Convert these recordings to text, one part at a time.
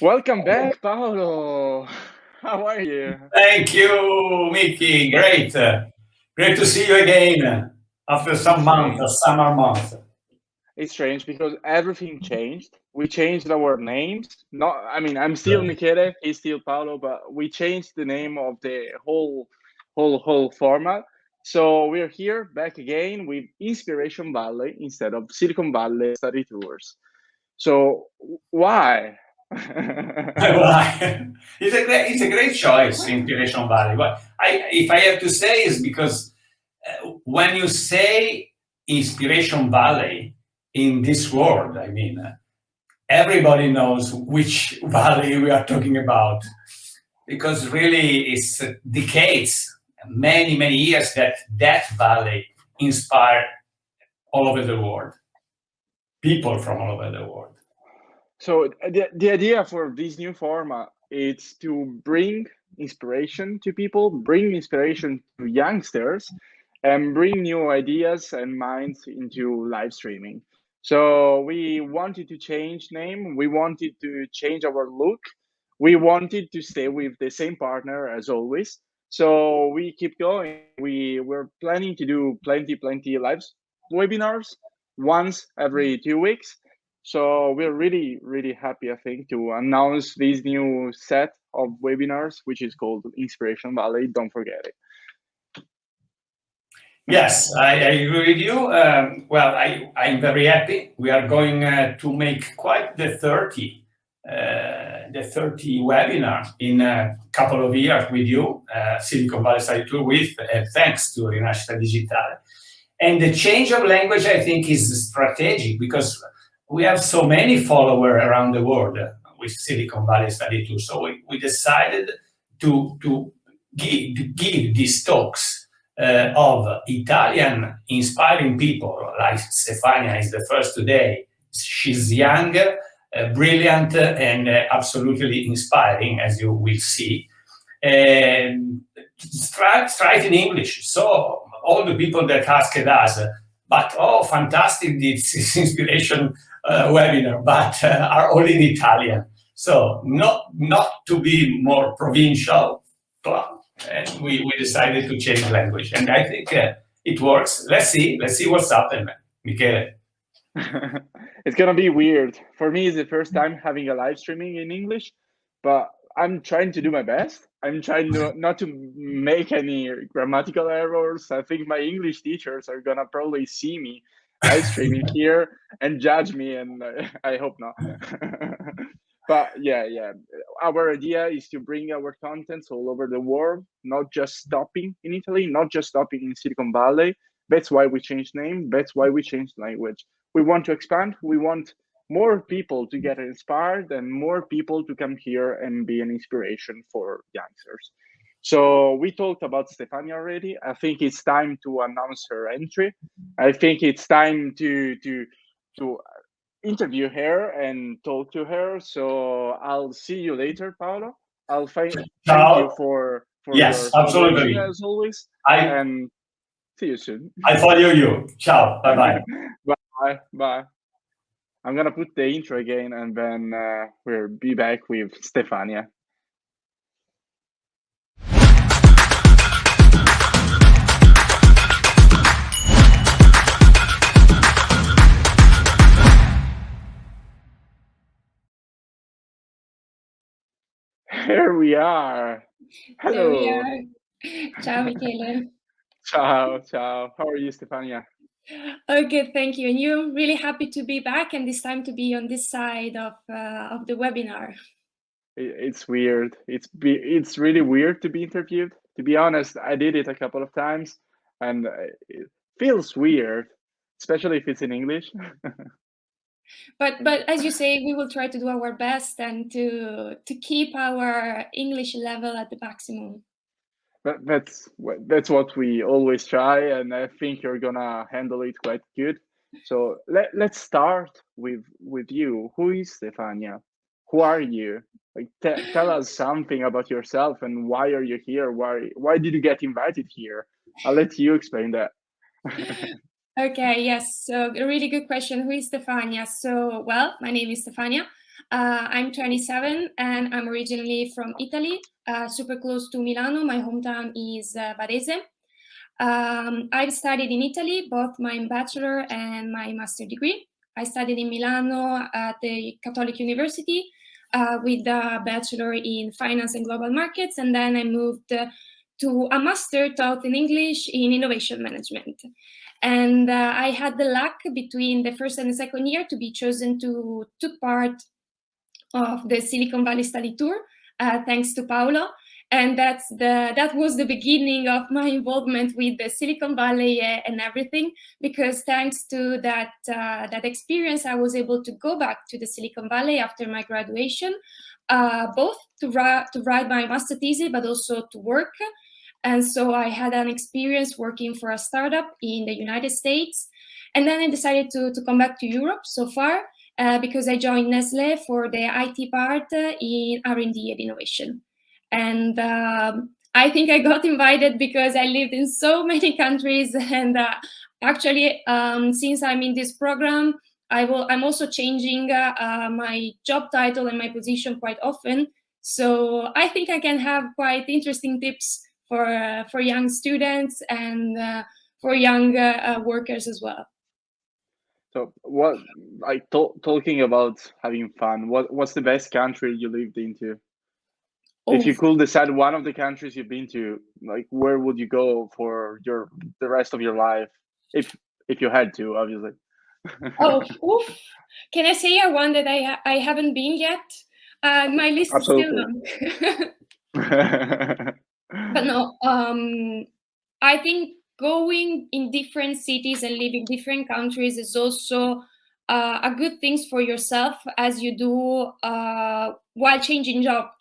Welcome back, Paolo. How are you? Thank you, Mickey. Great. Great to see you again after It's some months, a strange. summer month. It's strange because everything changed. We changed our names. Not, I mean, I'm still Michele. He's still Paolo, but we changed the name of the whole format. So we're here back again with Inspiration Valley instead of Silicon Valley study tours. So why? Why? It's a great choice, Inspiration Valley. But if I have to say, is because when you say Inspiration Valley in this world, I mean, everybody knows which valley we are talking about, because really it's decades, many years that valley inspired all over the world, people from all over the world. So the idea for this new format is to bring inspiration to people, bring inspiration to youngsters, and bring new ideas and minds into live streaming. So we wanted to change name, we wanted to change our look, we wanted to stay with the same partner as always. So we keep going. We're planning to do plenty live webinars once every 2 weeks. So we're really happy, I think, to announce this new set of webinars, which is called Inspiration Valley. Don't forget it. Yes, I agree with you. Well, I'm very happy. We are going to make quite the 30 webinar in a couple of years with you, Silicon Valley Study Tour with, thanks to Rinascita Digitale. And the change of language, I think, is strategic because we have so many followers around the world with Silicon Valley Study Tour. So we decided to give these talks of Italian inspiring people, like Stefania is the first today. She's young, brilliant, and absolutely inspiring, as you will see. Straight in English. So all the people that asked us, but oh, fantastic, this is inspiration webinar, but are all in Italian. So not to be more provincial, and we decided to change language, and I think it works. Let's see what's happening, Michele. It's gonna be weird. For me, it's the first time having a live streaming in English, but I'm trying to do my best. I'm trying not to make any grammatical errors. I think my English teachers are gonna probably see me live streaming here and judge me, and I hope not. But yeah, our idea is to bring our contents all over the world, not just stopping in Italy, not just stopping in Silicon Valley. That's why we changed name. That's why we changed language. We want to expand. We want more people to get inspired and more people to come here and be an inspiration for youngsters. So we talked about Stefania already. I think it's time to announce her entry. I think it's time to interview her and talk to her. So I'll see you later, Paolo. I'll thank you for yes, your following absolutely. as always. I And see you soon. I follow you. Ciao. Bye. Bye. I'm gonna put the intro again, and then we'll be back with Stefania. Here we are. Hello. There we are. Ciao, Michele. Ciao. How are you, Stefania? Okay, thank you. And you're really happy to be back, and this time to be on this side of the webinar. It's weird. It's really weird to be interviewed. To be honest, I did it a couple of times, and it feels weird, especially if it's in English. But as you say, we will try to do our best and to keep our English level at the maximum. That's what we always try, and I think you're gonna handle it quite good. So let's start with you. Who is Stefania? Who are you? Like, tell us something about yourself and why are you here? Why did you get invited here? I'll let you explain that. Okay, yes. So a really good question. Who is Stefania? So, well, my name is Stefania. I'm 27 and I'm originally from Italy, super close to Milano. My hometown is Varese. I've studied in Italy, both my bachelor and my master degree. I studied in Milano at the Catholic University with a bachelor in finance and global markets, and then I moved to a master taught in English in innovation management. And I had the luck between the first and the second year to be chosen to take part of the Silicon Valley study tour, thanks to Paolo. And that was the beginning of my involvement with the Silicon Valley and everything, because thanks to that experience, I was able to go back to the Silicon Valley after my graduation, both to write my master thesis, but also to work. And so I had an experience working for a startup in the United States. And then I decided to come back to Europe so far, because I joined Nestle for the IT part in R&D and innovation. And I think I got invited because I lived in so many countries. And actually, since I'm in this program, I'm also changing my job title and my position quite often. So I think I can have quite interesting tips for young students and for young workers as well. So what, like talking about having fun, what's the best country you lived into? If you could decide one of the countries you've been to, like where would you go for the rest of your life? If you had to, obviously. Oof. Can I say one that I haven't been yet? My list Absolutely. is still long. But no, I think going in different cities and living in different countries is also a good thing for yourself, as you do while changing job.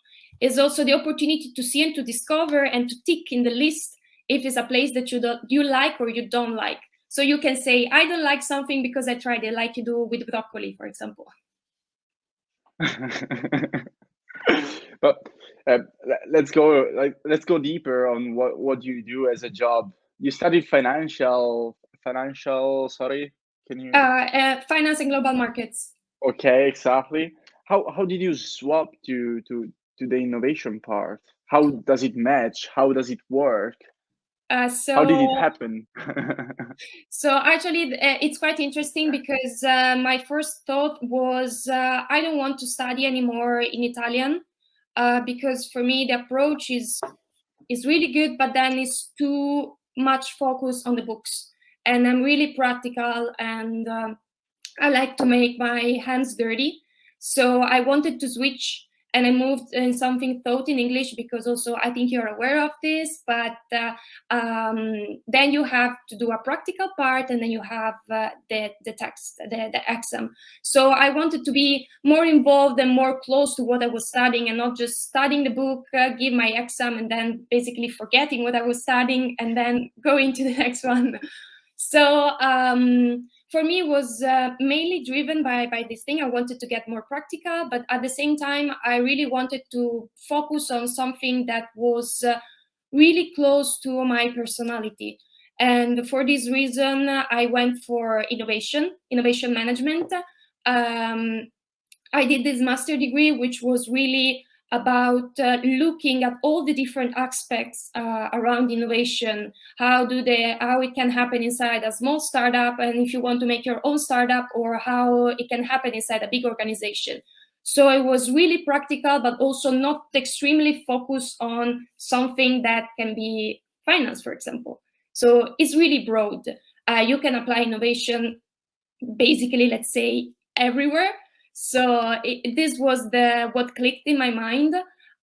Is also the opportunity to see and to discover and to tick in the list if it's a place that you like or you don't like. So you can say, I don't like something because I tried it, like you do with broccoli, for example. But let's go deeper on what you do as a job. You studied financial. Sorry, can you? Finance and global markets. Okay, exactly. How did you swap to the innovation part? How does it match? How does it work? How did it happen? So actually, it's quite interesting because my first thought was I don't want to study anymore in Italian because for me the approach is really good, but then it's too much focus on the books, and I'm really practical and I like to make my hands dirty. So I wanted to switch and I moved in something taught in English because also I think you're aware of this, but then you have to do a practical part and then you have the text, the exam. So I wanted to be more involved and more close to what I was studying and not just studying the book, give my exam and then basically forgetting what I was studying and then going to the next one. So for me, it was mainly driven by this thing. I wanted to get more practical, but at the same time, I really wanted to focus on something that was really close to my personality. And for this reason, I went for innovation management. I did this master degree, which was really about looking at all the different aspects around innovation, how it can happen inside a small startup, and if you want to make your own startup, or how it can happen inside a big organization. So it was really practical, but also not extremely focused on something that can be finance, for example. So it's really broad. You can apply innovation basically, let's say, everywhere. So this was what clicked in my mind.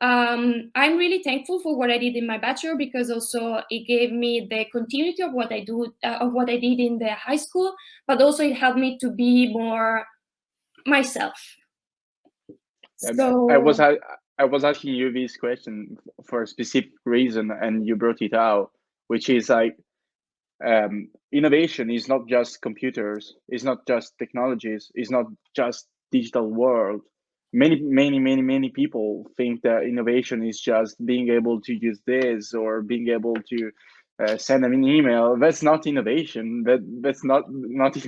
I'm really thankful for what I did in my bachelor because also it gave me the continuity of what I did in the high school, but also it helped me to be more myself. So I was asking you this question for a specific reason, and you brought it out, which is like innovation is not just computers, it's not just technologies, it's not just digital world. Many people think that innovation is just being able to use this or being able to send them an email. That's not innovation. That's not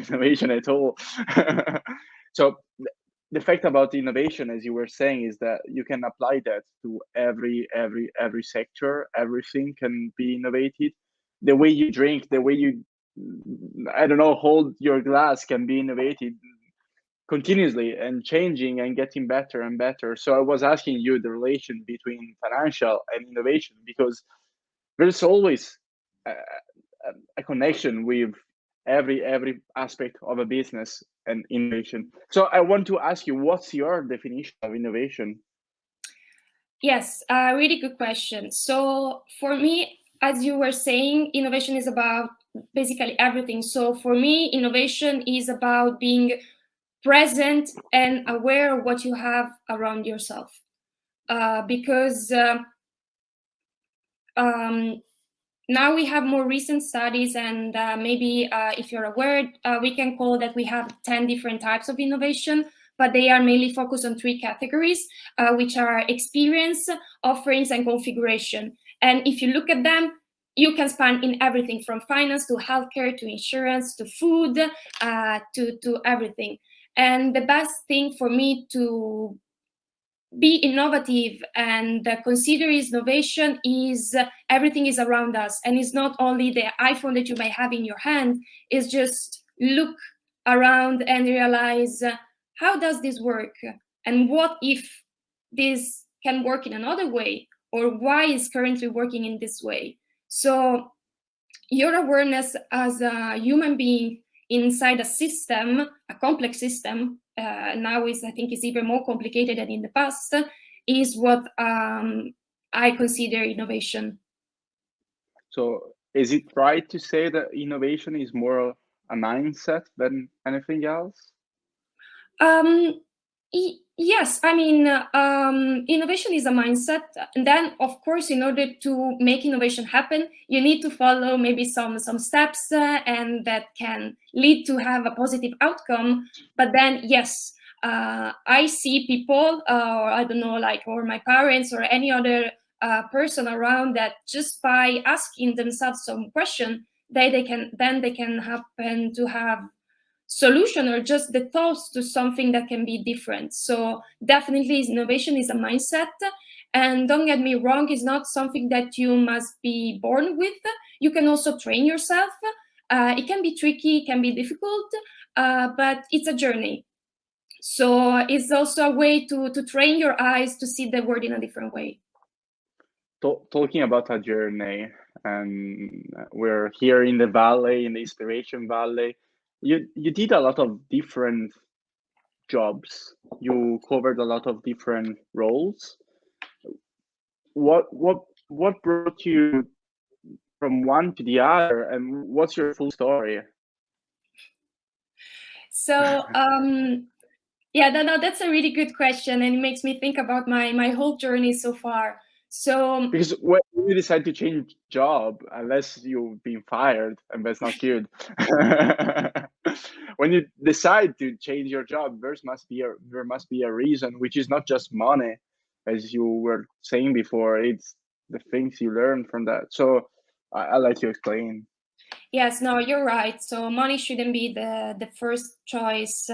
innovation at all. So the fact about innovation, as you were saying, is that you can apply that to every sector. Everything can be innovated. The way you drink, the way you, I don't know, hold your glass can be innovated continuously and changing and getting better and better. So I was asking you the relation between financial and innovation, because there's always a connection with every aspect of a business and innovation. So I want to ask you, what's your definition of innovation? Yes, really good question. So for me, as you were saying, innovation is about basically everything. So for me, innovation is about being present and aware of what you have around yourself. Because now we have more recent studies, and maybe if you're aware, we can call that we have 10 different types of innovation, but they are mainly focused on 3 categories, which are experience, offerings, and configuration. And if you look at them, you can span in everything from finance to healthcare to insurance to food to everything. And the best thing for me to be innovative and consider innovation is everything is around us, and it's not only the iPhone that you may have in your hand. It's just look around and realize how does this work, and what if this can work in another way, or why is currently working in this way. So your awareness as a human being inside a system, a complex system, now I think is even more complicated than in the past, is what I consider innovation. So is it right to say that innovation is more a mindset than anything else? Yes, I mean, innovation is a mindset. And then, of course, in order to make innovation happen, you need to follow maybe some steps, and that can lead to have a positive outcome. But then, yes, I see people, or I don't know, like, or my parents or any other person around, that just by asking themselves some question, they can happen to have solution or just the thoughts to something that can be different. So definitely innovation is a mindset. And don't get me wrong, it's not something that you must be born with. You can also train yourself. It can be tricky, it can be difficult, but it's a journey. So it's also a way to train your eyes to see the world in a different way. Talking about a journey, and we're here in the valley, in the Inspiration Valley. You did a lot of different jobs. You covered a lot of different roles. What brought you from one to the other, and what's your full story? So yeah, no, that's a really good question, and it makes me think about my whole journey so far. So Because when you decide to change job, unless you've been fired, and that's not good. When you decide to change your job, there must be a reason, which is not just money, as you were saying before. It's the things you learn from that. So I'll let you explain. yes, no, you're right. So money shouldn't be the first choice,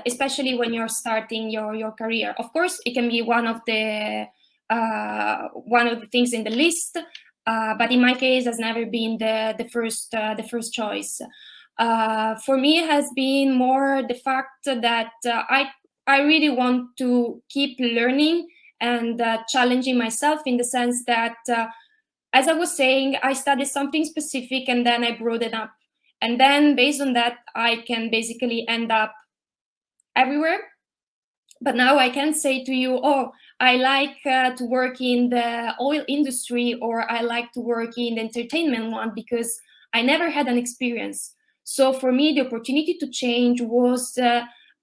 especially when you're starting your career. Of course, it can be one of the things in the list, but in my case, has never been the first choice. For me, it has been more the fact that I really want to keep learning and challenging myself, in the sense that, as I was saying, I studied something specific and then I brought it up. And then based on that, I can basically end up everywhere. But now I can say to you, oh, I like to work in the oil industry, or I like to work in the entertainment one, because I never had an experience. So for me, the opportunity to change was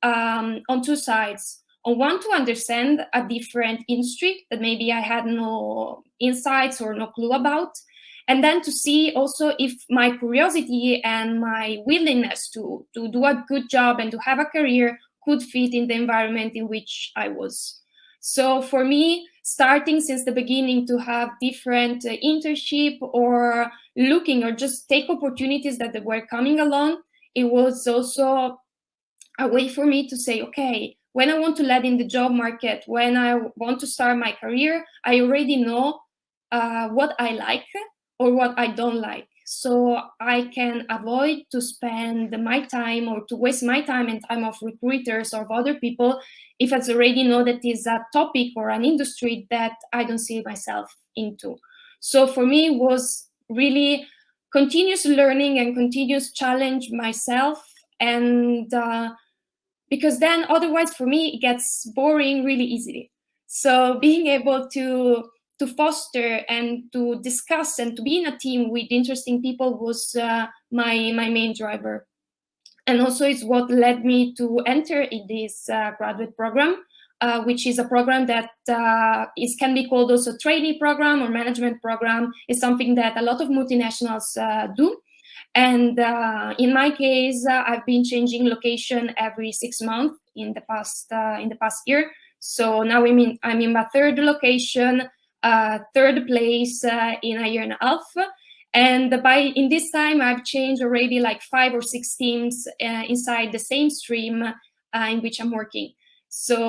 on 2 sides. On one, to understand a different industry that maybe I had no insights or no clue about. And then to see also if my curiosity and my willingness to do a good job and to have a career could fit in the environment in which I was. So for me, starting since the beginning to have different internship, or looking or just take opportunities that were coming along, it was also a way for me to say, okay, when I want to land in the job market, when I want to start my career, I already know what I like or what I don't like. So I can avoid to spend my time or to waste my time and time of recruiters or of other people if I already know that is a topic or an industry that I don't see myself into. So for me, it was really continuous learning and continuous challenge myself, and because then otherwise for me it gets boring really easily. So being able to foster and to discuss and to be in a team with interesting people was my main driver. And also it's what led me to enter in this graduate program, which is a program that can be called also trainee program or management program. It's something that a lot of multinationals do. And in my case, I've been changing location every 6 months in the past year. So now I'm in my third location, third place in a year and a half. And in this time, I've changed already like 5 or 6 teams inside the same stream in which I'm working. So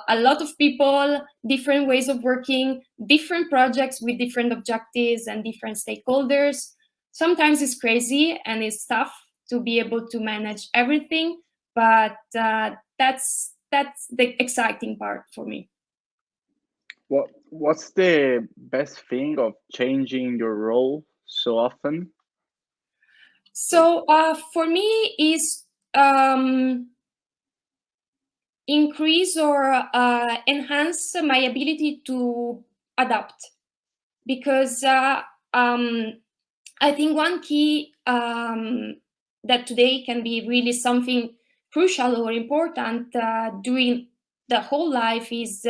a lot of people, different ways of working, different projects with different objectives and different stakeholders. Sometimes it's crazy and it's tough to be able to manage everything, but that's the exciting part for me. What's the best thing of changing your role so often? So for me is increase or enhance my ability to adapt, because I think one key that today can be really something crucial or important during the whole life is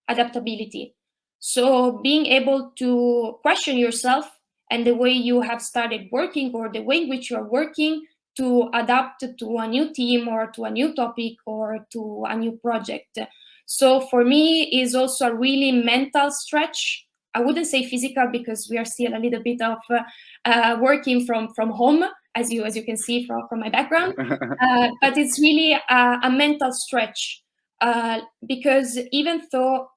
adaptability. So being able to question yourself and the way you have started working or the way in which you are working to adapt to a new team or to a new topic or to a new project. So for me is also a really mental stretch. I wouldn't say physical because we are still a little bit of working from home, as you can see from my background. But it's really a mental stretch because even though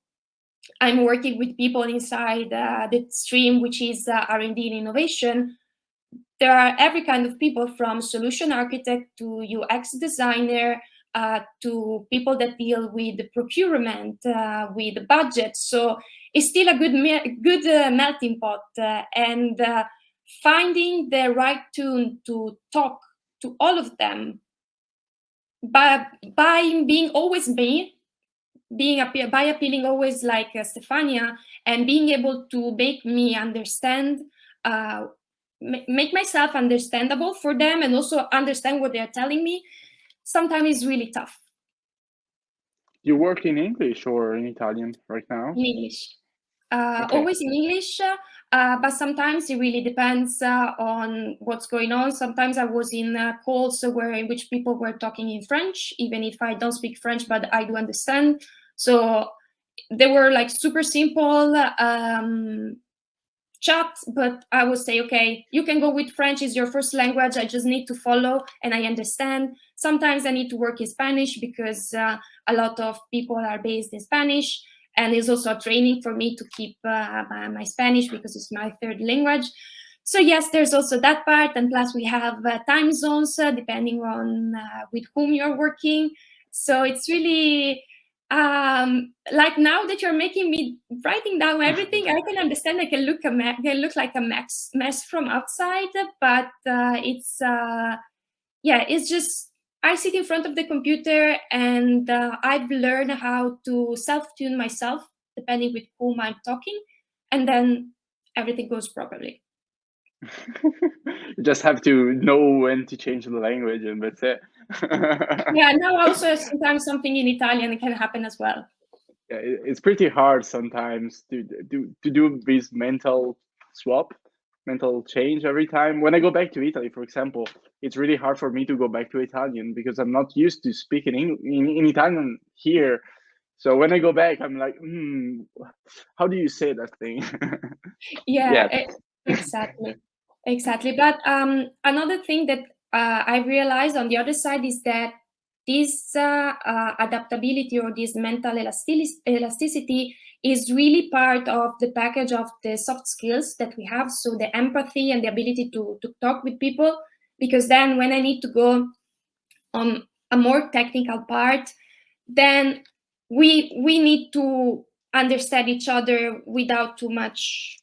I'm working with people inside the stream, which is R&D and innovation, there are every kind of people, from solution architect to UX designer, to people that deal with the procurement, with the budget. So it's still a good melting pot, and finding the right tune to talk to all of them by being always me, by appealing always like Stefania, and being able to make me understand, make myself understandable for them, and also understand what they're telling me. Sometimes it's really tough. You work in English or in Italian right now? In English. Okay. Always in English, but sometimes it really depends on what's going on. Sometimes I was in calls in which people were talking in French, even if I don't speak French, but I do understand. So they were like super simple chat, but I would say, okay, you can go with French, is your first language, I just need to follow and I understand. Sometimes I need to work in Spanish because a lot of people are based in Spanish, and it's also a training for me to keep my Spanish because it's my third language. So yes, there's also that part, and plus we have time zones depending on with whom you're working. So it's really like now that you're making me writing down everything, I can understand. I can look like a mess from outside, but it's it's just I sit in front of the computer and I've learned how to self-tune myself depending with whom I'm talking, and then everything goes properly. You just have to know when to change the language, and that's it. Yeah, now also sometimes something in Italian can happen as well. Yeah, it's pretty hard sometimes to do this mental change every time. When I go back to Italy, for example, it's really hard for me to go back to Italian because I'm not used to speaking in Italian here. So when I go back, I'm like, how do you say that thing? Yeah. Exactly. But another thing that I realized on the other side is that this adaptability or this mental elasticity is really part of the package of the soft skills that we have. So the empathy and the ability to talk with people, because then when I need to go on a more technical part, then we need to understand each other without too much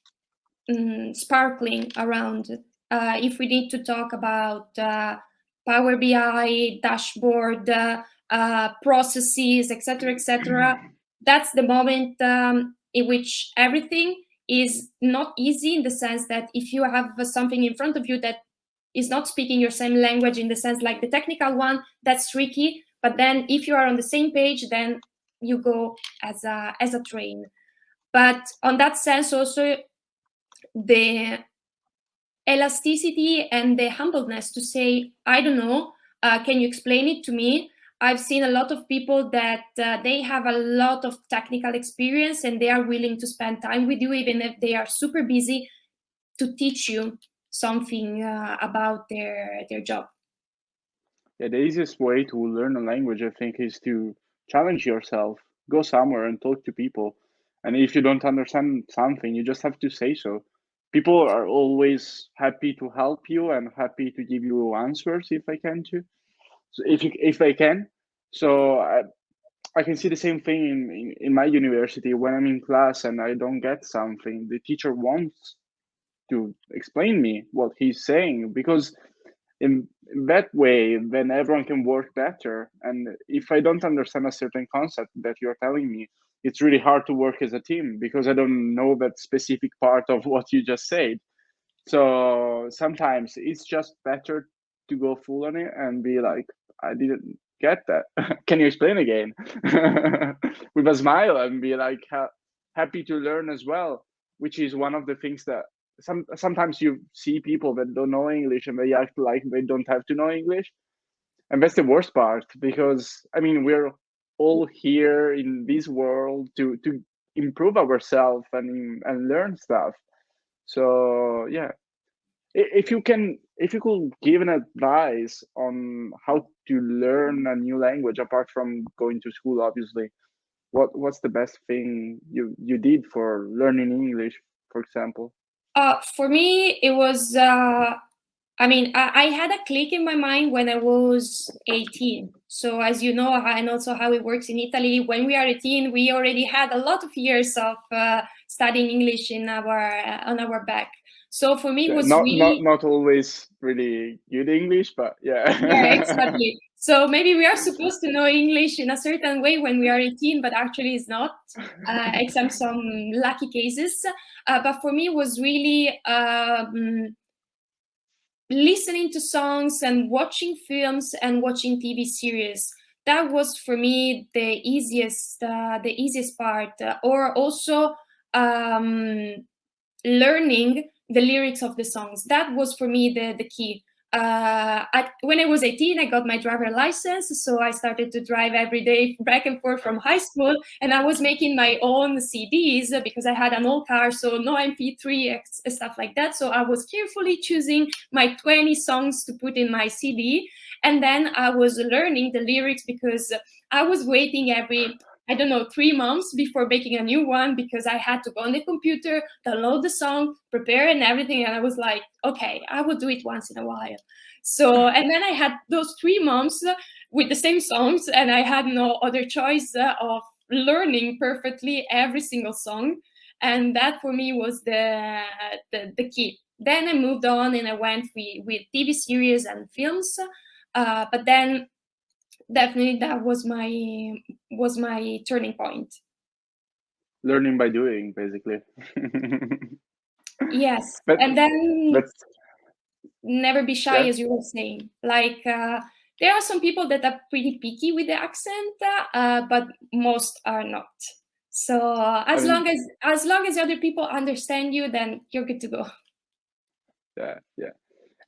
sparkling around. If we need to talk about Power BI, dashboard, processes, etc., that's the moment in which everything is not easy, in the sense that if you have something in front of you that is not speaking your same language, in the sense like the technical one, that's tricky. But then if you are on the same page, then you go as a train. But on that sense also, the elasticity and the humbleness to say, I don't know, can you explain it to me? I've seen a lot of people that they have a lot of technical experience and they are willing to spend time with you, even if they are super busy, to teach you something about their job. Yeah, the easiest way to learn a language, I think, is to challenge yourself. Go somewhere and talk to people. And if you don't understand something, you just have to say so. People are always happy to help you and happy to give you answers if I can too. So if I can. So I can see the same thing in my university. When I'm in class and I don't get something, the teacher wants to explain me what he's saying, because in that way then everyone can work better. And if I don't understand a certain concept that you're telling me, it's really hard to work as a team because I don't know that specific part of what you just said. So sometimes it's just better to go full on it and be like, I didn't get that. Can you explain again? With a smile, and be like happy to learn as well, which is one of the things that sometimes you see people that don't know English and they act like they don't have to know English. And that's the worst part, because I mean, we're all here in this world to improve ourselves and learn stuff. So yeah, if you could give an advice on how to learn a new language apart from going to school, obviously, what's the best thing you did for learning English, for example? For me, it was, I had a click in my mind when I was 18. So as you know, and also how it works in Italy, when we are 18, we already had a lot of years of studying English on our back. So for me, it was not always really good English, but yeah. Yeah, exactly. So maybe we are supposed to know English in a certain way when we are 18, but actually it's not, except some lucky cases. But for me, it was really listening to songs and watching films and watching TV series. That was for me the easiest part. Or also learning the lyrics of the songs. That was for me the key. When I was 18, I got my driver license, so I started to drive every day back and forth from high school, and I was making my own CDs because I had an old car, so no MP3 stuff like that. So I was carefully choosing my 20 songs to put in my CD, and then I was learning the lyrics because I was waiting every 3 months before making a new one, because I had to go on the computer, download the song, prepare and everything. And I was like, okay, I will do it once in a while. So, and then I had those 3 months with the same songs, and I had no other choice of learning perfectly every single song. And that for me was the key. Then I moved on and I went with TV series and films. But then definitely that was my turning point. Learning by doing, basically. Yes. But And then that's never be shy, yeah. as you were saying. Like there are some people that are pretty picky with the accent, but most are not. So as long as other people understand you, then you're good to go. Yeah.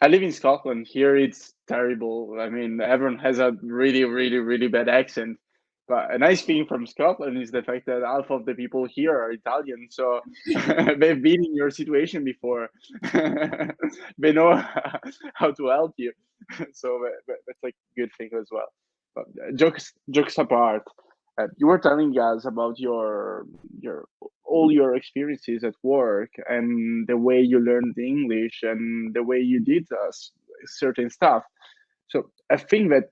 I live in Scotland. Here it's terrible. I mean, everyone has a really, really, really bad accent. But a nice thing from Scotland is the fact that half of the people here are Italian. So they've been in your situation before. They know how to help you. So that's like a good thing as well. But jokes apart, you were telling us about your all your experiences at work and the way you learned English and the way you did certain stuff. So a thing that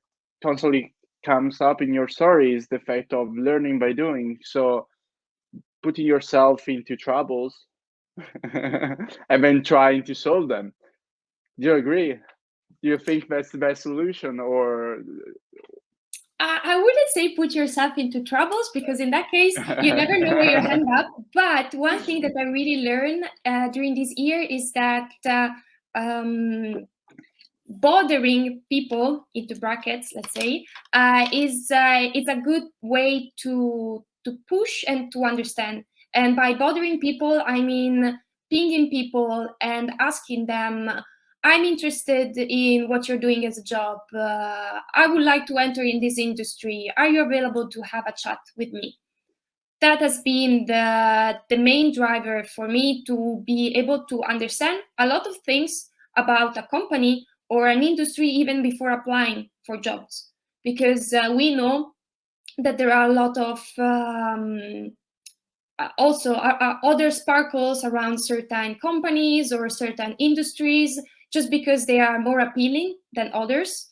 constantly comes up in your story is the fact of learning by doing. So putting yourself into troubles and then trying to solve them. Do you agree? Do you think that's the best solution, or I wouldn't say put yourself into troubles, because in that case, you never know where you end up. But one thing that I really learned during this year is that bothering people, into brackets, let's say, is it's a good way to push and to understand. And by bothering people, I mean pinging people and asking them, I'm interested in what you're doing as a job. I would like to enter in this industry. Are you available to have a chat with me? That has been the main driver for me to be able to understand a lot of things about a company or an industry even before applying for jobs. Because we know that there are a lot of also other sparkles around certain companies or certain industries just because they are more appealing than others.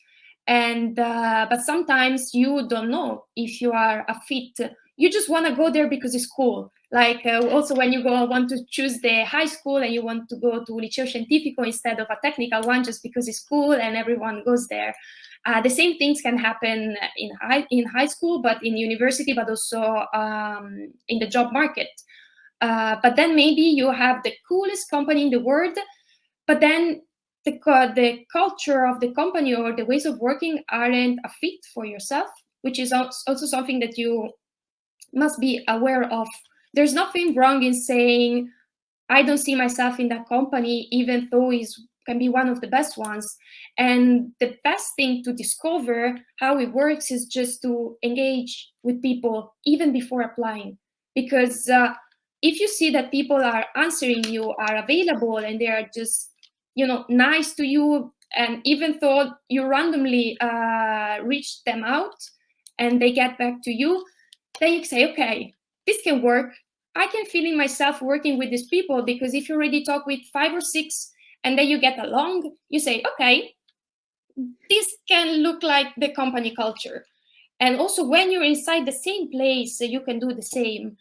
And but sometimes you don't know if you are a fit. You just want to go there because it's cool. Like also when you want to choose the high school and you want to go to Liceo Scientifico instead of a technical one just because it's cool and everyone goes there. The same things can happen in high school, but in university, but also in the job market. But then maybe you have the coolest company in the world, but then the culture of the company or the ways of working aren't a fit for yourself, which is also something that you must be aware of. There's nothing wrong in saying, I don't see myself in that company, even though it can be one of the best ones. And the best thing to discover how it works is just to engage with people even before applying. Because if you see that people are answering you, are available, and they are just, nice to you, and even though you randomly reach them out and they get back to you, then you say, okay, this can work. I can feel in myself working with these people, because if you already talk with 5 or 6 and then you get along, you say, okay, this can look like the company culture. And also when you're inside the same place, you can do the same.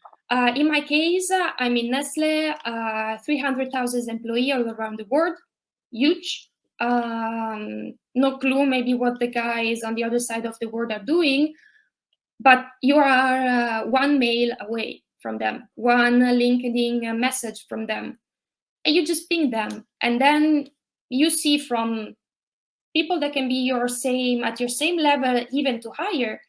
In my case, I'm in Nestle, 300,000 employees all around the world, huge. No clue maybe what the guys on the other side of the world are doing, but you are one mail away from them, one LinkedIn message from them, and you just ping them. And then you see from people that can be at your same level, even to higher,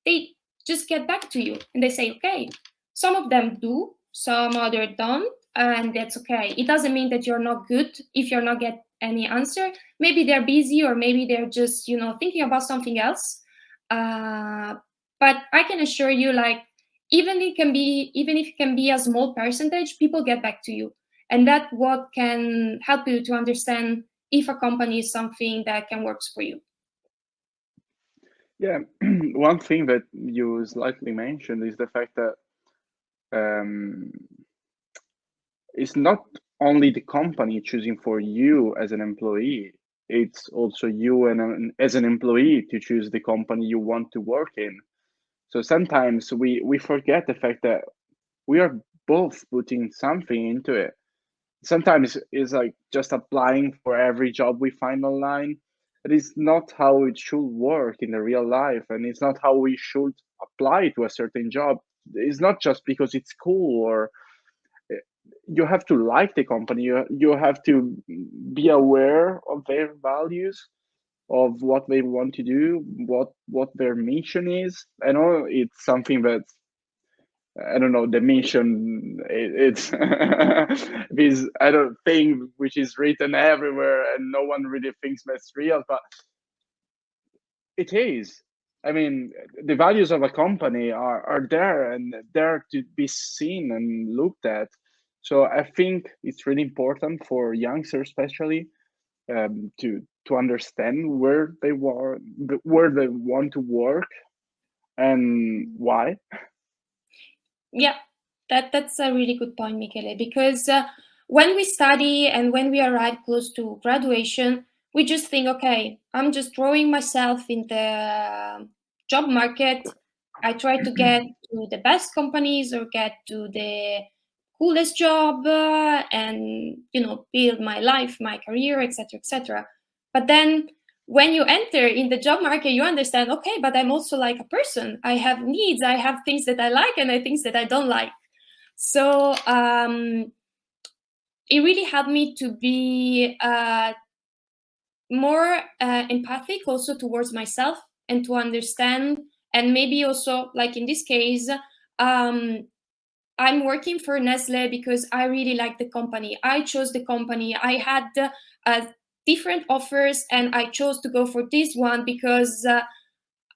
they just get back to you and they say, okay. Some of them do, some other don't, and that's okay. It doesn't mean that you're not good if you're not get any answer. Maybe they're busy, or maybe they're just thinking about something else. But I can assure you, like, even if it can be a small percentage, people get back to you, and that what can help you to understand if a company is something that can work for you. Yeah, one thing that you slightly mentioned is the fact that it's not only the company choosing for you as an employee, it's also you as an employee to choose the company you want to work in. So sometimes we forget the fact that we are both putting something into it. Sometimes it's like just applying for every job we find online. It is not how it should work in the real life, and it's not how we should apply to a certain job. It's not just because it's cool, or you have to like the company. You have to be aware of their values, of what they want to do, what their mission is. I know it's something that, I don't know, the mission, it's this, I don't think, which is written everywhere and no one really thinks that's real, but it is. I mean, the values of a company are there, and there to be seen and looked at. So I think it's really important for youngsters, especially, to to understand where they want to work and why? Yeah, that's a really good point, Michele, because when we study and when we arrive close to graduation, we just think, okay, I'm just throwing myself in the job market. I try to get to the best companies or get to the coolest job and build my life, my career, etc., etc. But then when you enter in the job market, you understand, okay, but I'm also like a person. I have needs, I have things that I like and I things that I don't like. So it really helped me to be more empathic also towards myself and to understand. And maybe also, like in this case, I'm working for Nestle because I really like the company. I chose the company. I had different offers and I chose to go for this one because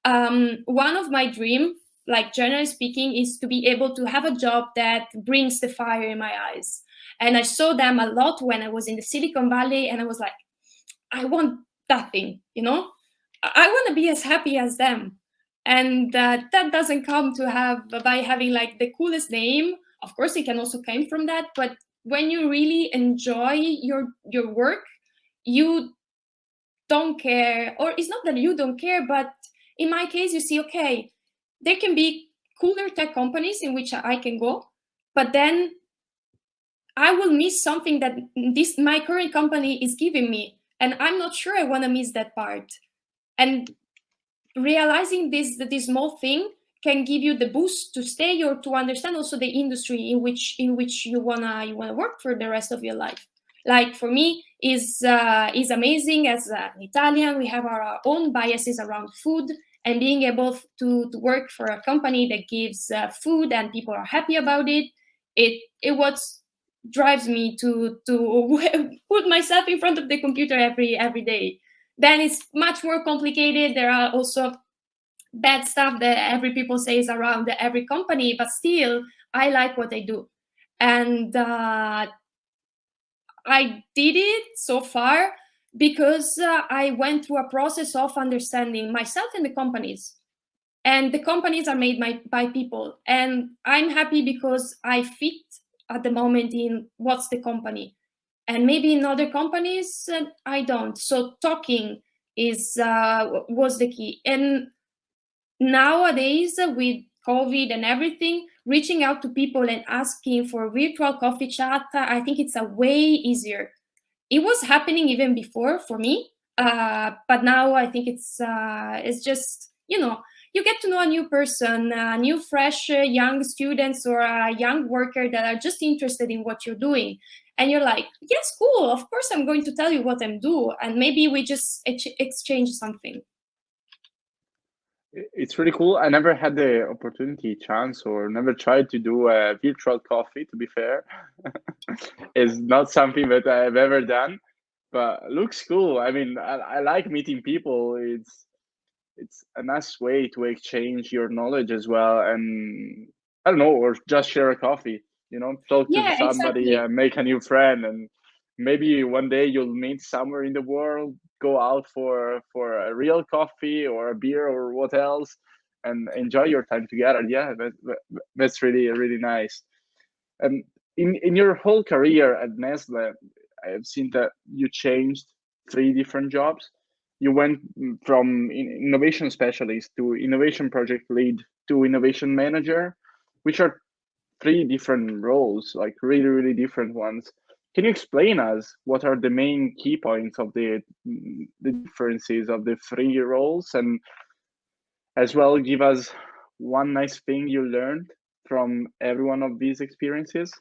one of my dreams, like generally speaking, is to be able to have a job that brings the fire in my eyes. And I saw them a lot when I was in the Silicon Valley, and I was like, I want that thing, I want to be as happy as them. And that doesn't come to have by having like the coolest name. Of course, it can also come from that, but when you really enjoy your work, you don't care, or it's not that you don't care, but in my case, you see, okay, there can be cooler tech companies in which I can go, but then I will miss something that my current company is giving me, and I'm not sure I want to miss that part. And realizing this small thing can give you the boost to stay or to understand also the industry in which you wanna work for the rest of your life. Like for me, is amazing. As an Italian, we have our own biases around food, and being able to work for a company that gives food and people are happy about it. It what drives me to put myself in front of the computer every day. Then it's much more complicated. There are also bad stuff that every people says around every company, but still, I like what I do, and I did it so far because I went through a process of understanding myself and the companies. And the companies are made by people, and I'm happy because I fit at the moment in what's the company, and maybe in other companies I don't. So talking was the key. And nowadays with COVID and everything, reaching out to people and asking for a virtual coffee chat, I think it's a way easier. It was happening even before for me, but now I think it's just, you get to know a new person, new fresh young students or a young worker that are just interested in what you're doing, and you're like, yes, cool, of course I'm going to tell you what I'm doing, and maybe we just exchange something. It's really cool. I never had the opportunity, chance, or never tried to do a virtual coffee, to be fair. It's not something that I've ever done, but looks cool. I mean, I like meeting people. It's a nice way to exchange your knowledge as well, and I don't know, or just share a coffee, talk to Yeah, somebody exactly. and make a new friend, and maybe one day you'll meet somewhere in the world, go out for a real coffee or a beer or what else, and enjoy your time together. Yeah, that's really, really nice. And in your whole career at Nestle, I have seen that you changed 3 different jobs. You went from innovation specialist to innovation project lead to innovation manager, which are 3 different roles, like really, really different ones. Can you explain us what are the main key points of the differences of the 3 roles, and as well give us one nice thing you learned from every one of these experiences?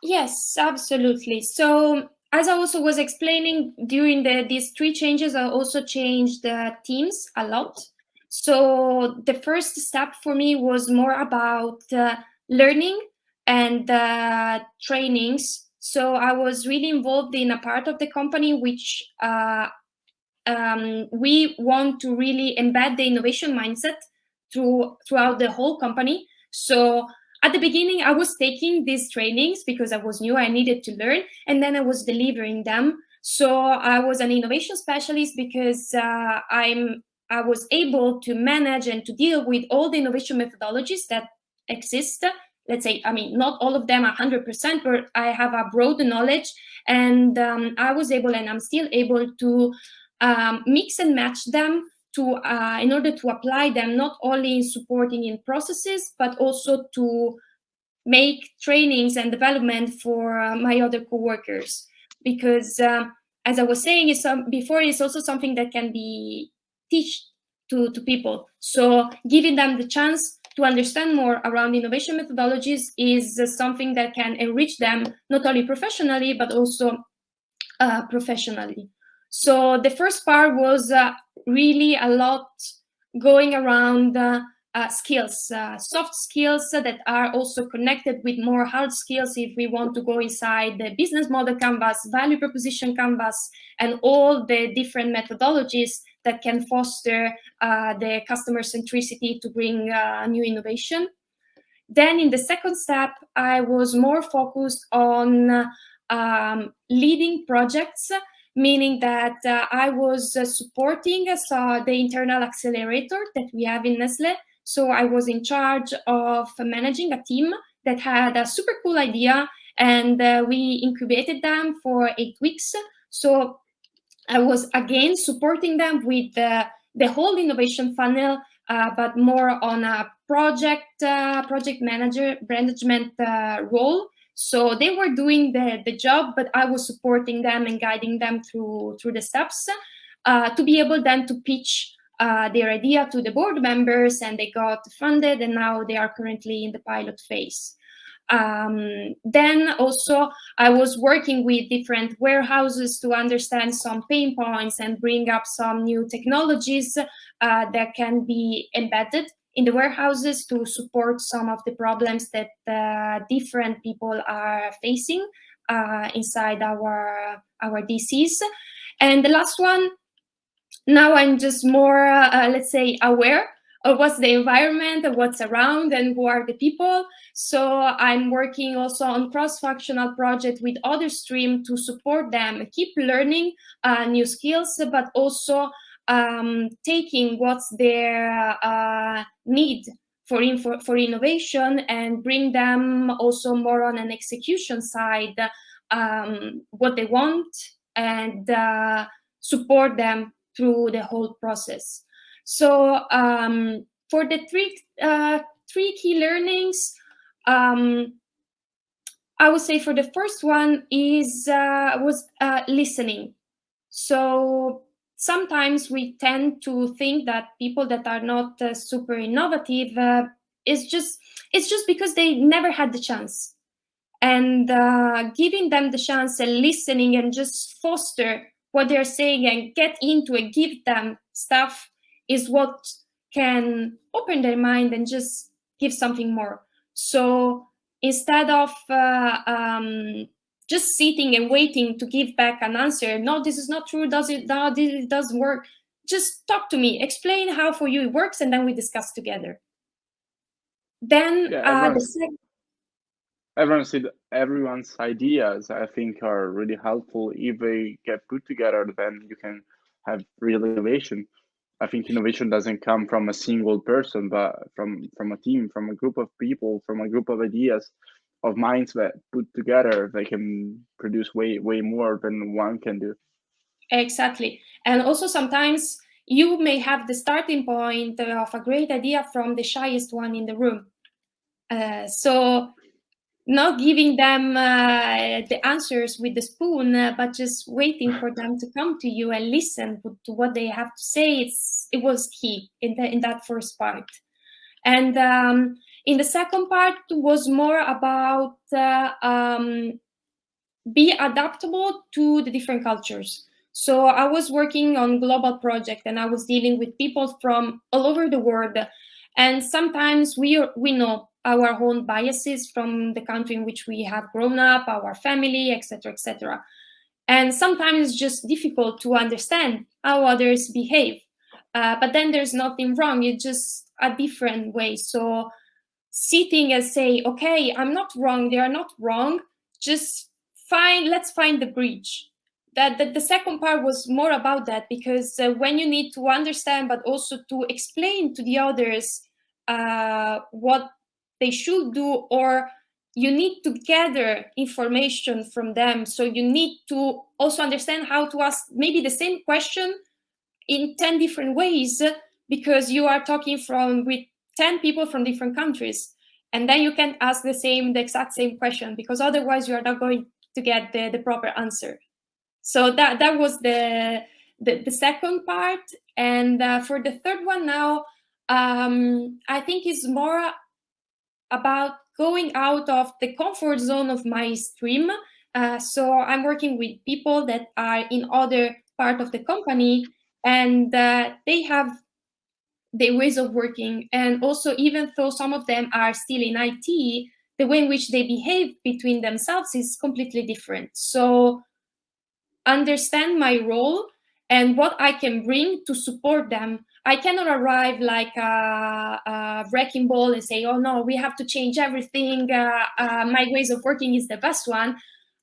Yes, absolutely. So, as I also was explaining during these 3 changes, I also changed the teams a lot. So, the first step for me was more about learning and trainings. So, I was really involved in a part of the company which we want to really embed the innovation mindset throughout the whole company. So at the beginning, I was taking these trainings because I was new, I needed to learn, and then I was delivering them. So I was an innovation specialist because I was able to manage and to deal with all the innovation methodologies that exist. Let's say, I mean, not all of them 100%, but I have a broad knowledge, and I was able, and I'm still able to mix and match them to in order to apply them not only in supporting in processes, but also to make trainings and development for my other coworkers. Because as I was saying before, it's also something that can be teach to people. So giving them the chance to understand more around innovation methodologies is something that can enrich them not only professionally, but also professionally. So the first part was really a lot going around skills, soft skills that are also connected with more hard skills if we want to go inside the business model canvas, value proposition canvas, and all the different methodologies that can foster the customer centricity to bring new innovation. Then in the second step, I was more focused on leading projects, meaning that I was supporting the internal accelerator that we have in Nestle. So I was in charge of managing a team that had a super cool idea, and we incubated them for 8 weeks. So I was again supporting them with the whole innovation funnel, but more on a project management role. So they were doing the job, but I was supporting them and guiding them through the steps to be able then to pitch their idea to the board members, and they got funded, and now they are currently in the pilot phase. Then also I was working with different warehouses to understand some pain points and bring up some new technologies that can be embedded in the warehouses to support some of the problems that different people are facing inside our DCs. And the last one, now I'm just more, let's say, aware of what's the environment and what's around and who are the people. So I'm working also on cross-functional project with other stream to support them, keep learning new skills, but also taking what's their need for innovation and bring them also more on an execution side, what they want, and support them through the whole process. So for the three key learnings, I would say for the first one was listening. So sometimes we tend to think that people that are not super innovative it's just because they never had the chance. And giving them the chance and listening and just foster what they're saying and get into and give them stuff is what can open their mind and just give something more. So instead of just sitting and waiting to give back an answer, no, this is not true, it doesn't work, just talk to me, explain how for you it works, and then we discuss together. Then everyone's ideas, I think, are really helpful. If they get put together, then you can have real innovation. I think innovation doesn't come from a single person, but from a team, from a group of people, from a group of ideas, of minds that put together, they can produce way more than one can do. Exactly. And also sometimes you may have the starting point of a great idea from the shyest one in the room. So not giving them the answers with the spoon, but just waiting for them to come to you and listen to what they have to say. It was key in that first part. And in the second part was more about be adaptable to the different cultures. So I was working on global project, and I was dealing with people from all over the world. And sometimes we know our own biases from the country in which we have grown up, our family, etc., etc. And sometimes it's just difficult to understand how others behave. But then there's nothing wrong. It's just a different way. So sitting and say, okay, I'm not wrong, they are not wrong. Let's find the bridge. that the second part was more about that, because when you need to understand but also to explain to the others what they should do, or you need to gather information from them, so you need to also understand how to ask maybe the same question in 10 different ways, because you are talking with 10 people from different countries, and then you can ask the exact same question, because otherwise you are not going to get the proper answer. So that was the second part. And for the third one now, I think it's more about going out of the comfort zone of my stream. So I'm working with people that are in other part of the company, and they have their ways of working. And also, even though some of them are still in IT, the way in which they behave between themselves is completely different. So understand my role and what I can bring to support them. I cannot arrive like a wrecking ball and say, oh no, we have to change everything. My ways of working is the best one.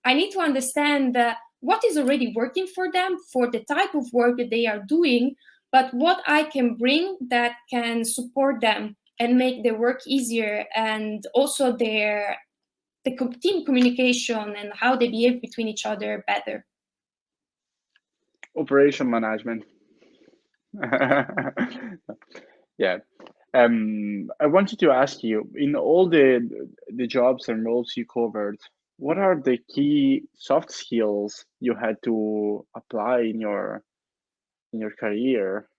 I need to understand what is already working for them, for the type of work that they are doing, but what I can bring that can support them and make their work easier, and also the team communication and how they behave between each other better. Operation management. Yeah. I wanted to ask you, in all the jobs and roles you covered, what are the key soft skills you had to apply in your career,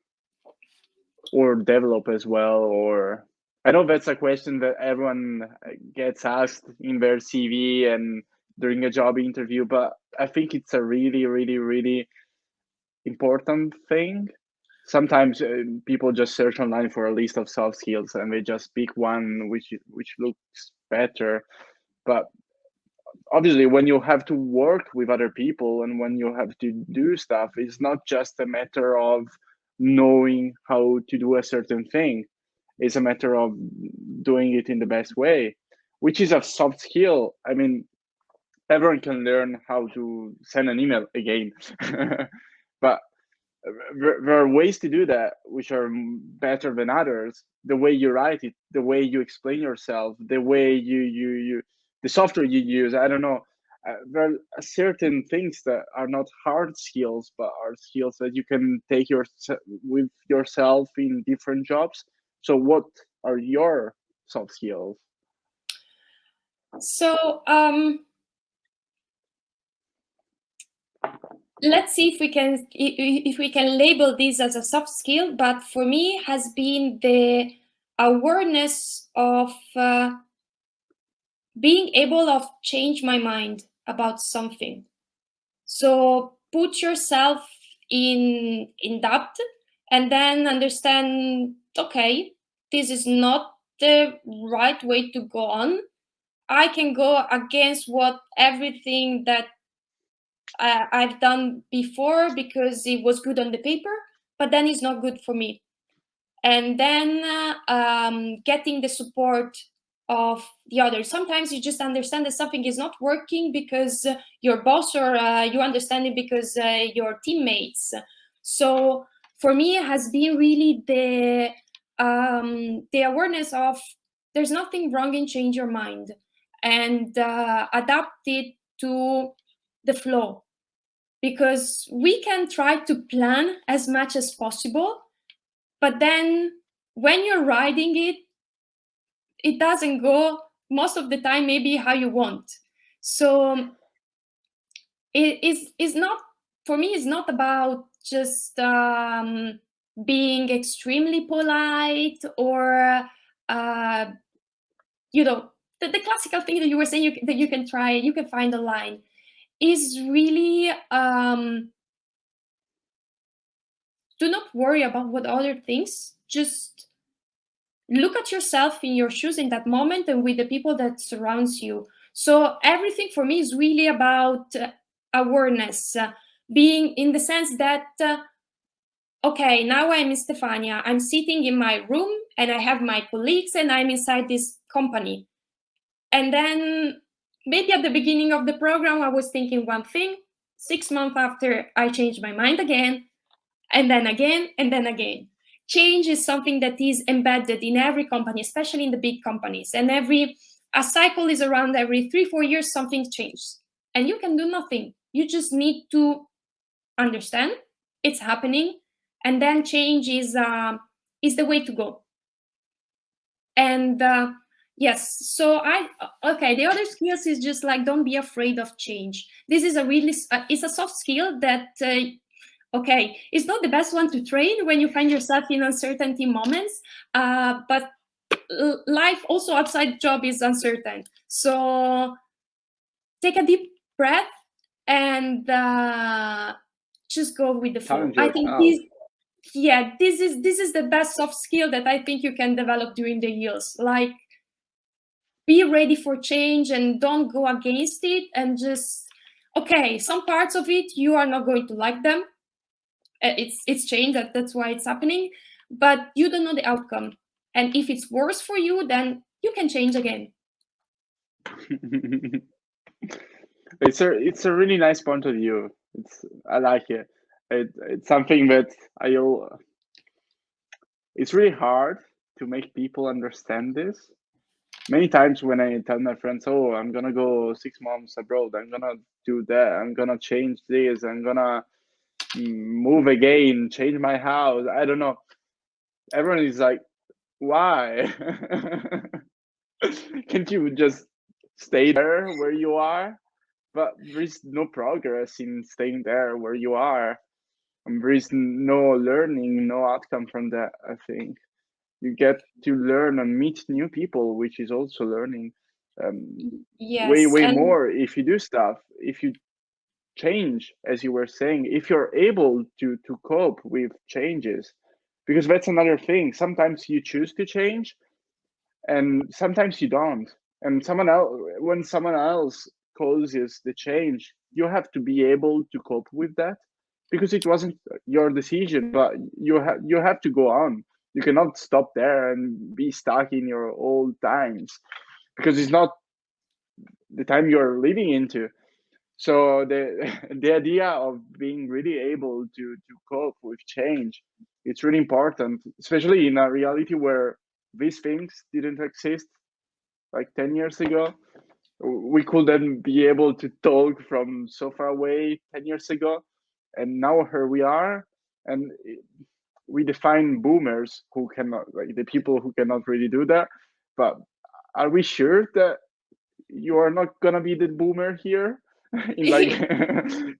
or develop as well? Or I know that's a question that everyone gets asked in their CV and during a job interview, but I think it's a really, really, really important thing. Sometimes people just search online for a list of soft skills and they just pick one which looks better. But obviously, when you have to work with other people and when you have to do stuff, it's not just a matter of knowing how to do a certain thing. It's a matter of doing it in the best way, which is a soft skill. I mean, everyone can learn how to send an email again, but there are ways to do that which are better than others. The way you write it, the way you explain yourself, the way you the software you use. I don't know. There are certain things that are not hard skills, but are skills that you can take with yourself in different jobs. So, what are your soft skills? So let's see if we can label this as a soft skill. But for me, has been the awareness of being able to change my mind about something. So put yourself in doubt, and then understand, okay, this is not the right way to go on. I can go against everything that I've done before because it was good on the paper, but then it's not good for me. And then getting the support of the others. Sometimes you just understand that something is not working because your boss, or you understand it because your teammates. So for me, it has been really the awareness of there's nothing wrong in change your mind, and adapt it to the flow. Because we can try to plan as much as possible, but then when you're riding it, it doesn't go most of the time maybe how you want. So it's not, for me, it's not about just being extremely polite, or the classical thing that you were saying that you can try, you can find online, is really do not worry about what other thinks. Just look at yourself in your shoes in that moment and with the people that surrounds you. So everything for me is really about awareness, being in the sense that okay, now I'm in Stefania, I'm sitting in my room and I have my colleagues and I'm inside this company. And then maybe at the beginning of the program I was thinking one thing, 6 months after, I changed my mind again, and then again, and then again. Change is something that is embedded in every company, especially in the big companies. And a cycle is around every 3-4 years, something changes. And you can do nothing. You just need to understand it's happening, and then change is the way to go. And yes, so the other skills is just like, don't be afraid of change. This is it's a soft skill that it's not the best one to train when you find yourself in uncertainty moments, but life also outside job is uncertain. So take a deep breath and just go with the flow. I think this is the best soft skill that I think you can develop during the years. Like, be ready for change and don't go against it, and just some parts of it you are not going to like them. It's change, that's why it's happening, but you don't know the outcome, and if it's worse for you, then you can change again. It's a really nice point of view. I like it. It's something that it's really hard to make people understand this. Many times when I tell my friends, oh, I'm gonna go 6 months abroad, I'm gonna do that, I'm gonna change this, I'm gonna move again, change my house, I don't know, everyone is like, why? Can't you just stay there where you are? But there is no progress in staying there where you are, and there is no learning, no outcome from that. I think you get to learn and meet new people, which is also learning. Yes, way more if you do stuff, if you change, as you were saying, if you're able to cope with changes, because that's another thing. Sometimes you choose to change, and sometimes you don't. And when someone else causes the change, you have to be able to cope with that, because it wasn't your decision, but you have to go on. You cannot stop there and be stuck in your old times, because it's not the time you're living into. So the idea of being really able to cope with change, it's really important, especially in a reality where these things didn't exist like 10 years ago. We couldn't be able to talk from so far away 10 years ago, and now here we are. And we define boomers, who cannot, like the people who cannot really do that. But are we sure that you are not gonna be the boomer here in like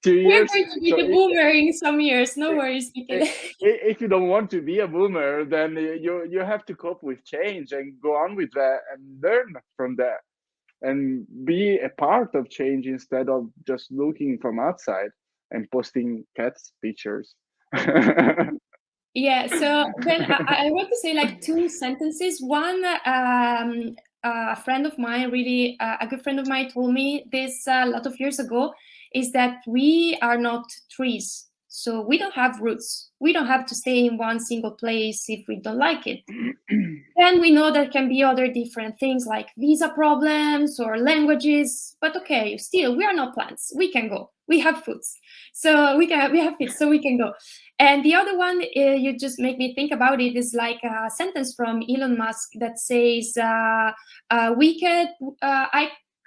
2 years? We're going to be the boomer in some years. No worries. If you don't want to be a boomer, then you have to cope with change and go on with that and learn from that and be a part of change, instead of just looking from outside and posting cats pictures. Yeah, so then I want to say like 2 sentences. One, a friend of mine, really a good friend of mine, told me this a lot of years ago, is that we are not trees. So we don't have roots. We don't have to stay in one single place if we don't like it. Then we know there can be other different things like visa problems or languages, but still we are not plants. We can go. We have foods, so we have feet, so we can go. And the other one, you just make me think about it, is like a sentence from Elon Musk that says, I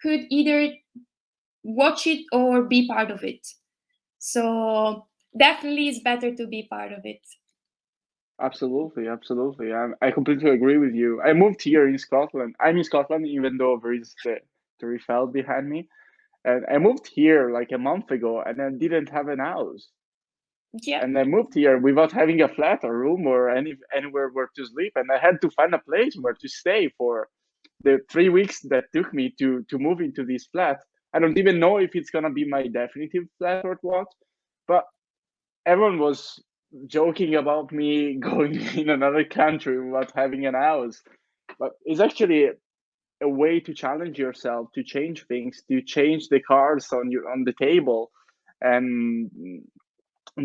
could either watch it or be part of it. So definitely it's better to be part of it. Absolutely. I completely agree with you. I moved here in Scotland. I'm in Scotland, even though there is the Riffel behind me. And I moved here like a month ago, and I didn't have an house. Yeah. And I moved here without having a flat, or room, or anywhere where to sleep. And I had to find a place where to stay for the 3 weeks that took me to move into this flat. I don't even know if it's gonna be my definitive flat or what, but everyone was joking about me going in another country without having an house. But it's actually a way to challenge yourself, to change things, to change the cards on the table, and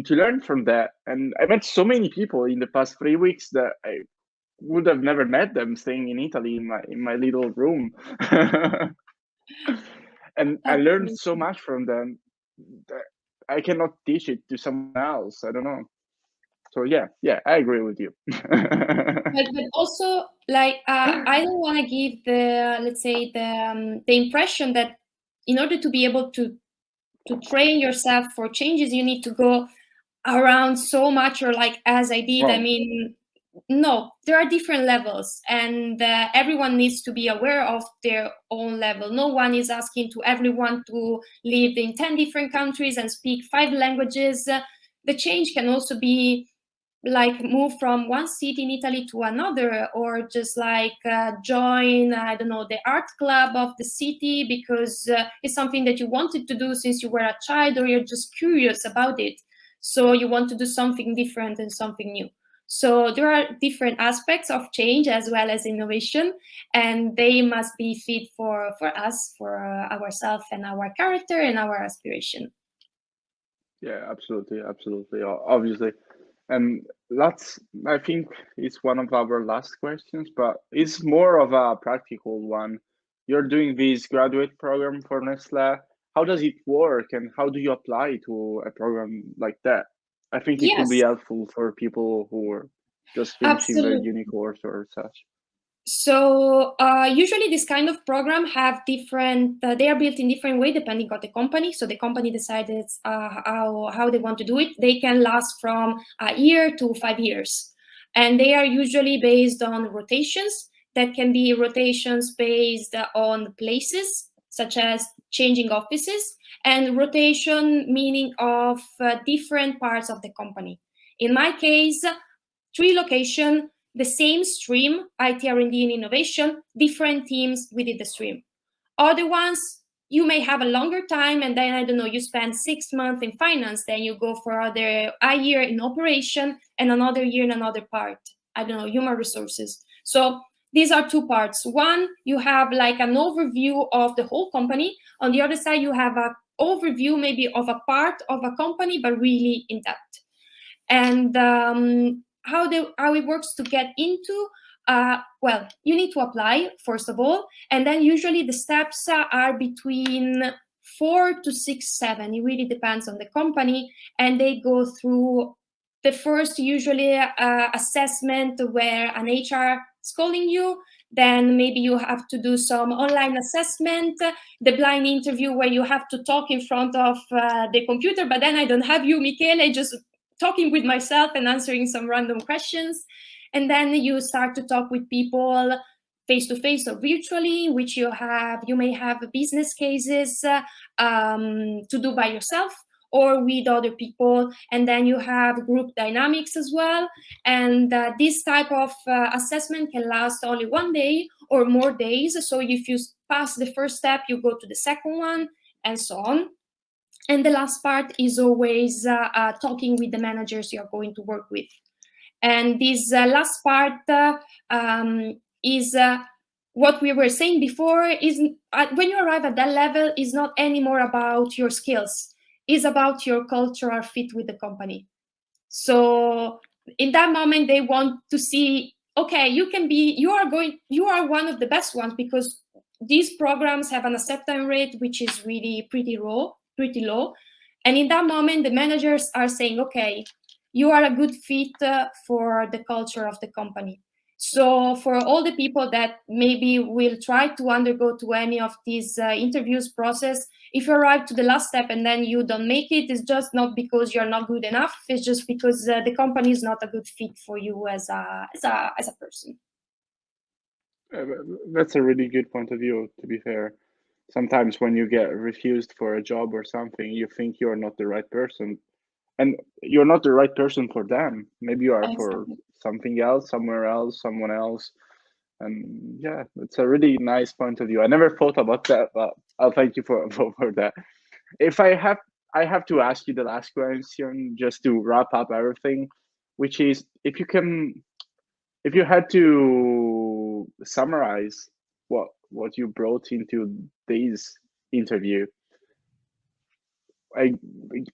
to learn from that. And I met so many people in the past 3 weeks that I would have never met them staying in Italy in my little room. And I learned so much from them. I cannot teach it to someone else. I don't know. So yeah, I agree with you. But also, like, I don't want to give the, let's say, the impression that in order to be able to train yourself for changes, you need to go around so much, or like as I did. I Well, mean, no, there are different levels, and everyone needs to be aware of their own level. No one is asking to everyone to live in 10 different countries and speak 5 languages. The change can also be like move from one city in Italy to another, or just like join, I don't know, the art club of the city because it's something that you wanted to do since you were a child, or you're just curious about it. So you want to do something different and something new. So there are different aspects of change as well as innovation, and they must be fit for us, for ourselves and our character and our aspiration. yeah, absolutely, obviously. And that's, I think it's one of our last questions, but it's more of a practical one. You're doing this graduate program for Nestle. How does it work, and how do you apply to a program like that? I think it could be Yes, helpful for people who are just finishing their absolutely. uni course or such. So usually this kind of program have different, they are built in different way depending on the company. So the company decides how they want to do it. They can last from a year to 5 years. And they are usually based on rotations. That can be rotations based on places, such as changing offices, and rotation meaning of different parts of the company. In my case, 3 location, the same stream, IT, R&D, and innovation, different teams within the stream. Other ones, you may have a longer time, and then, I don't know, you spend 6 months in finance, then you go for a year in operation, and another year in another part, I don't know, human resources. So these are 2 parts. One, you have like an overview of the whole company. On the other side, you have an overview maybe of a part of a company, but really in depth. And how it works to get into, well, you need to apply first of all, and then usually the steps are between 4 to 6, 7. It really depends on the company, and they go through the first usually assessment where an HR is calling you. Then maybe you have to do some online assessment, the blind interview where you have to talk in front of the computer, but then I don't have you, Michele, just talking with myself and answering some random questions. And then you start to talk with people face to face or virtually, which you may have business cases to do by yourself or with other people. And then you have group dynamics as well. And this type of assessment can last only 1 day or more days. So if you pass the first step, you go to the second one, and so on. And the last part is always talking with the managers you're going to work with. And this last part is what we were saying before, is when you arrive at that level, is not anymore about your skills, it's about your cultural fit with the company. So in that moment, they want to see, okay, you are one of the best ones, because these programs have an acceptance rate which is really pretty low. And in that moment, the managers are saying, okay, you are a good fit for the culture of the company. So for all the people that maybe will try to undergo to any of these interviews process, if you arrive to the last step and then you don't make it, it's just not because you're not good enough. It's just because the company is not a good fit for you as a person. That's a really good point of view, to be fair. Sometimes when you get refused for a job or something, you think you're not the right person, and you're not the right person for them. Maybe you are for Exactly. something else, somewhere else, someone else. And yeah, it's a really nice point of view. I never thought about that, but I'll thank you for that. If I have to ask you the last question just to wrap up everything, which is, if you had to summarize what you brought into this interview,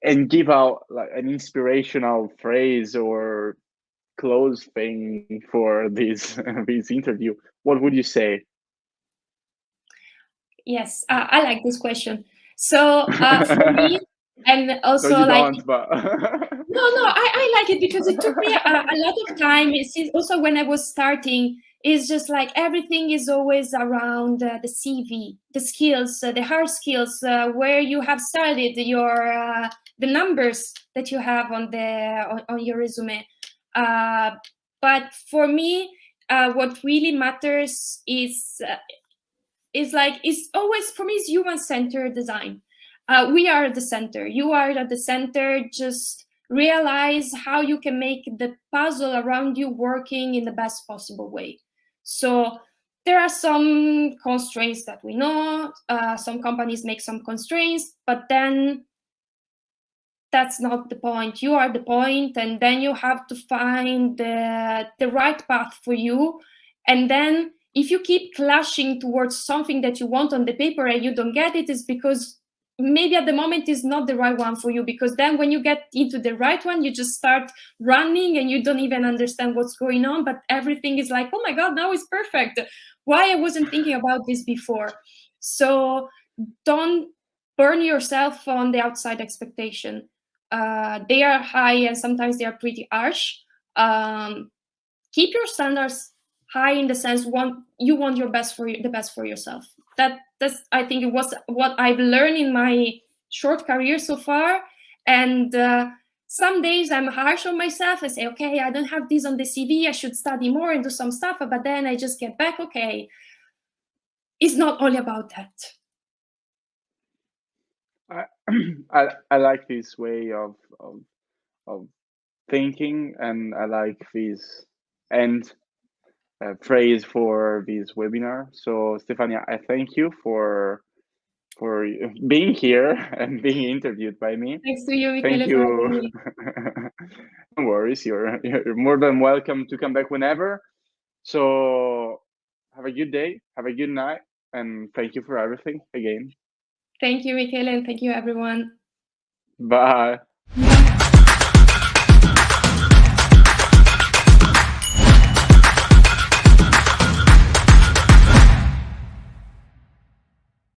and give out like an inspirational phrase or close thing for this this interview, what would you say? Yes, I like this question. So for me, And also, No, you like, don't, but no, I like it because it took me a lot of time. It's also when I was starting, it's just like everything is always around the CV, the skills, the hard skills, where you have started, your the numbers that you have on your resume. But for me, what really matters is like, it's always, for me, it's human-centered design. We are at the center. You are at the center. Just realize how you can make the puzzle around you working in the best possible way. So there are some constraints that we know. Some companies make some constraints, but then that's not the point. You are the point, and then you have to find the right path for you. And then if you keep clashing towards something that you want on the paper and you don't get it, is because maybe at the moment is not the right one for you, because then when you get into the right one, you just start running and you don't even understand what's going on, but everything is like, oh my God, now it's perfect. Why I wasn't thinking about this before? So don't burn yourself on the outside expectation. They are high and sometimes they are pretty harsh. Keep your standards high in the sense you want the best for yourself. That's, I think, it was what I've learned in my short career so far. And some days I'm harsh on myself and say, okay, I don't have this on the CV, I should study more and do some stuff. But then I just get back, okay, it's not only about that. I like this way of thinking, and I like this end phrase for this webinar. So Stefania, I thank you for being here and being interviewed by me. Thanks to you, Thank Michele, you. for having me. No worries, you're more than welcome to come back whenever. So have a good day, have a good night, and thank you for everything again. Thank you, Michele, and thank you, everyone. Bye. Bye.